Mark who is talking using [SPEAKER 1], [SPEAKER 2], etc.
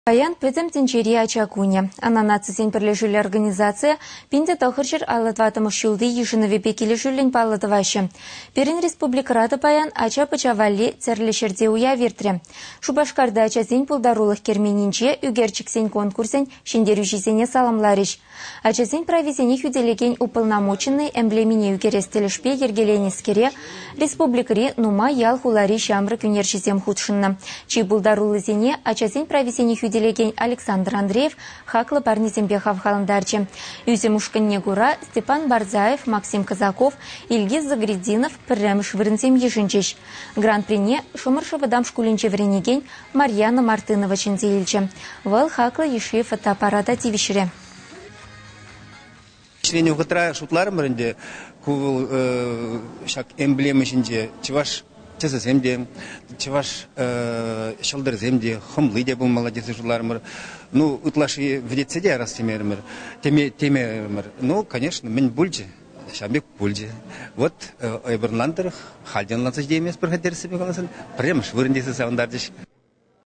[SPEAKER 1] Паян пөтім тінчері ачакуне. Ананатсы сен бірлежілі организация пинде тахырчыр алатватымы шулды ешінове бекелі жүлін палатывашы. Перін республикараты паян ача пычавалли церлешерде уя вертірі. Шубашкарда ача сен пулдарулық керменінче үгерчік сен конкурсен шендеру жесене саламларыш. Ача сен прависене хүделеген уполномоченный эмблемине үгерестелішпе ергеленескере республикари нума ял хулари шамры күнершізем худшынна. Чий пулдарулы зене ача сен прависене хүделеген Александр Андреев хаклы парнизембе хавхаландарчы. Юзем ушканне гура Степан Барзаев, Максим Казаков, Ильгиз Загрединов піррәміш вырынсем ешінчеш. Гран-прине шумыршывыдам шкулинче вренеген Марьяна Мартынова чензейлчі. Вал хаклы ешли фотоаппарата тивишіре.
[SPEAKER 2] Члене угытра шутларым бірінде кул шак эмблема ішінде чываш часы земде, чываш шалдар земде, хымлы де бұл молодец шутларым. Ну, утлаши вдеце де раз темермір, темермір. Ну, конечно, мен бульджи, шамбек бульджи. Вот айбырландыр, халден лансаж деймес бір хаддер себе қаласын, прям швырындесі сауындардыш.